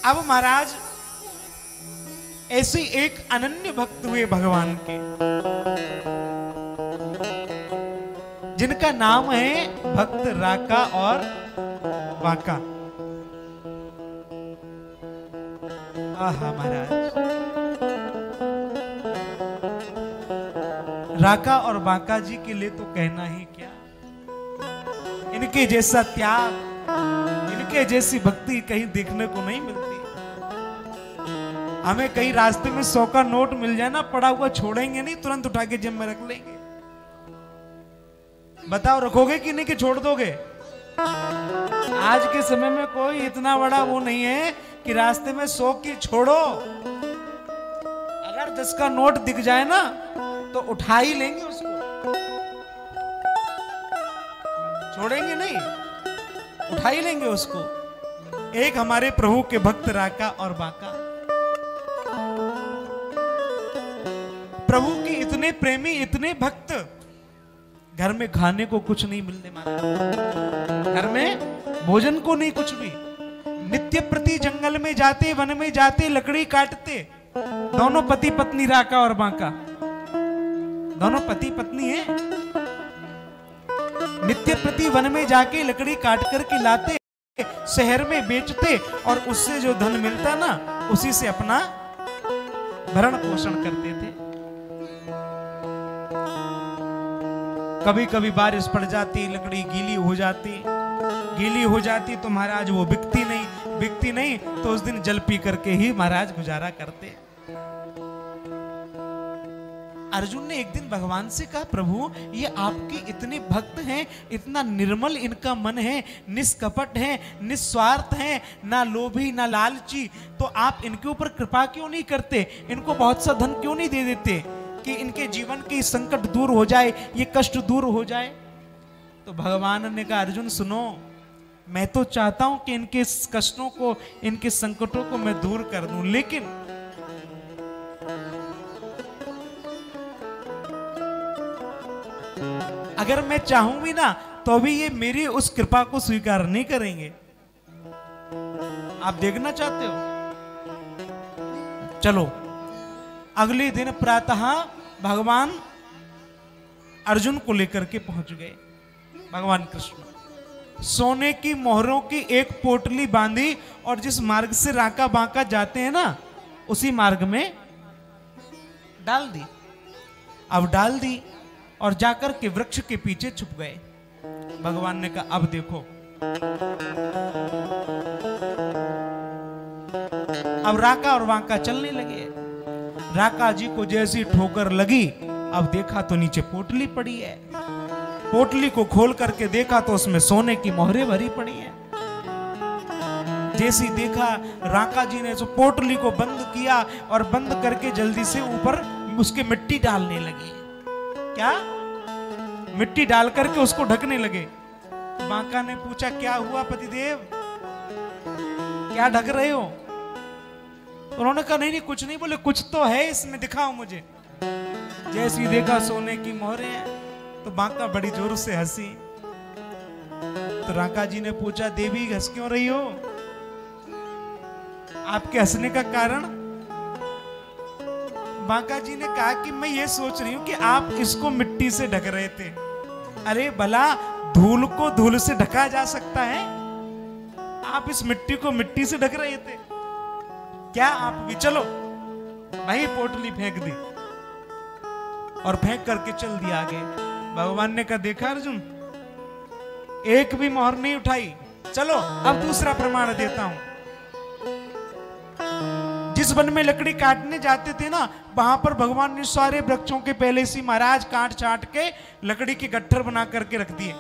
अब महाराज ऐसे एक अनन्य भक्त हुए भगवान के, जिनका नाम है भक्त राका और बाका। आहा महाराज, राका और बाका जी के लिए तो कहना ही क्या। इनके जैसा त्याग, इनके जैसी भक्ति कहीं देखने को नहीं मिलती। हमें कहीं रास्ते में 100 का नोट मिल जाए ना, पड़ा हुआ छोड़ेंगे नहीं, तुरंत उठा के जेब में रख लेंगे। बताओ रखोगे कि नहीं, कि छोड़ दोगे? आज के समय में कोई इतना बड़ा वो नहीं है कि रास्ते में 100 की छोड़ो, अगर 10 का नोट दिख जाए ना तो उठा ही लेंगे उसको, छोड़ेंगे नहीं, उठा ही लेंगे उसको। एक हमारे प्रभु के भक्त राका और बाका, प्रभु के इतने प्रेमी, इतने भक्त, घर में खाने को कुछ नहीं मिलने वाला, घर में भोजन को नहीं कुछ भी। नित्य प्रति जंगल में जाते, वन में जाते, लकड़ी काटते, दोनों पति पत्नी राका और बाका, दोनों पति पत्नी हैं। नित्य प्रति वन में जाके लकड़ी काट करके लाते, शहर में बेचते, और उससे जो धन मिलता ना, उसी से अपना भरण पोषण करते थे। कभी कभी बारिश पड़ जाती, लकड़ी गीली हो जाती, गीली हो जाती तो महाराज वो बिकती नहीं तो उस दिन जल पी करके ही महाराज गुजारा करते। अर्जुन ने एक दिन भगवान से कहा, प्रभु ये आपके इतने भक्त हैं, इतना निर्मल इनका मन है, निष्कपट है, निस्वार्थ है, ना लोभी ना लालची, तो आप इनके ऊपर कृपा क्यों नहीं करते? इनको बहुत सा धन क्यों नहीं दे देते कि इनके जीवन के संकट दूर हो जाए, ये कष्ट दूर हो जाए? तो भगवान ने कहा, अर्जुन सुनो, मैं तो चाहता हूं कि इनके कष्टों को, इनके संकटों को मैं दूर कर दूं, लेकिन अगर मैं चाहूं भी ना तो भी ये मेरी उस कृपा को स्वीकार नहीं करेंगे। आप देखना चाहते हो? चलो, अगले दिन प्रातः भगवान अर्जुन को लेकर के पहुंच गए। भगवान कृष्ण सोने की मोहरों की एक पोटली बांधी और जिस मार्ग से राका बांका जाते हैं ना, उसी मार्ग में डाल दी। अब डाल दी और जाकर के वृक्ष के पीछे छुप गए। भगवान ने कहा, अब देखो, अब राका और बांका चलने लगे। राका जी को जैसी ठोकर लगी, अब देखा तो नीचे पोटली पड़ी है। पोटली को खोल करके देखा तो उसमें सोने की मोहरें भरी पड़ी है। जैसी देखा, राका जी ने उस पोटली को बंद किया और बंद करके जल्दी से ऊपर उसके मिट्टी डालने लगे। क्या? मिट्टी डाल करके उसको ढकने लगे। बांका ने पूछा, क्या हुआ पतिदेव, क्या ढक रहे हो? उन्होंने कहा, नहीं कुछ नहीं। बोले, कुछ तो है इसमें, दिखाओ मुझे। जैसी देखा सोने की मोहरें हैं तो बांका बड़ी जोर से हंसी। तो राका जी ने पूछा, देवी हंस क्यों रही हो? आपके हंसने का कारण? बांका जी ने कहा कि मैं ये सोच रही हूं कि आप इसको मिट्टी से ढक रहे थे। अरे भला धूल को धूल से ढका जा सकता है? आप इस मिट्टी को मिट्टी से ढक रहे थे क्या? आप भी चलो। वही पोटली फेंक दी और फेंक करके चल दिया आगे। भगवान ने कहा, देखा अर्जुन, एक भी मोहर नहीं उठाई। चलो अब दूसरा प्रमाण देता हूं। जिस वन में लकड़ी काटने जाते थे ना, वहां पर भगवान ने सारे वृक्षों के पहले से महाराज काट छाट के लकड़ी के गट्ठर बना करके रख दिए।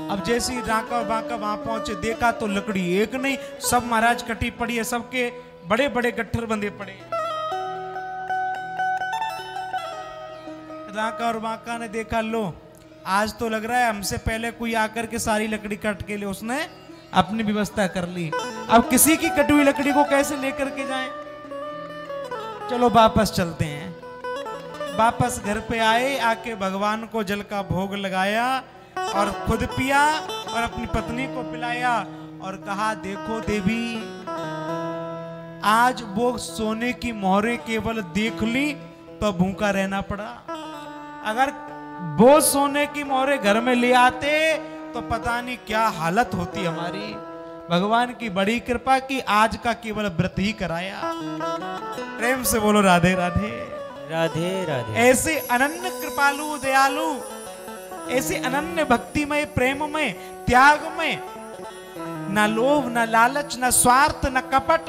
अब जैसे ही राका और बांका वहां पहुंचे, देखा तो लकड़ी एक नहीं, सब महाराज कटी पड़ी है, सबके बड़े बड़े गट्ठर बंधे पड़े। राका और बांका ने देखा, लो आज तो लग रहा है हमसे पहले कोई आकर के सारी लकड़ी काट के लिए उसने अपनी व्यवस्था कर ली। अब किसी की कटी हुई लकड़ी को कैसे लेकर के जाएं? चलो वापस चलते हैं। वापस घर पे आए, आके भगवान को जल का भोग लगाया और खुद पिया और अपनी पत्नी को पिलाया और कहा, देखो देवी, आज वो सोने की मोहरें केवल देख ली तो भूखा रहना पड़ा। अगर वो सोने की मोहरें घर में ले आते तो पता नहीं क्या हालत होती हमारी। भगवान की बड़ी कृपा की आज का केवल व्रत ही कराया। प्रेम से बोलो राधे राधे। राधे राधे। ऐसे अनन्य कृपालु दयालु, ऐसे अनन्य भक्तिमय प्रेममय त्यागमय, न लोभ न लालच न स्वार्थ न कपट,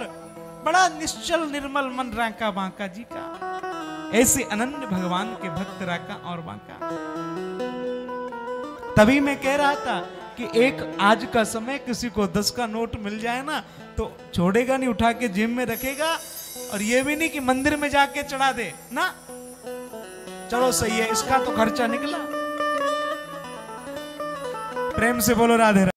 बड़ा निश्चल निर्मल मन राका बांका जी का। ऐसे अनन्य भगवान के भक्त राका और बांका। तभी मैं कह रहा था कि एक आज का समय किसी को 10 का नोट मिल जाए ना तो छोड़ेगा नहीं, उठा के जेब में रखेगा। और ये भी नहीं कि मंदिर में जाके चढ़ा दे ना। चलो सही है, इसका तो खर्चा निकला। प्रेम से बोलो राधे राधे।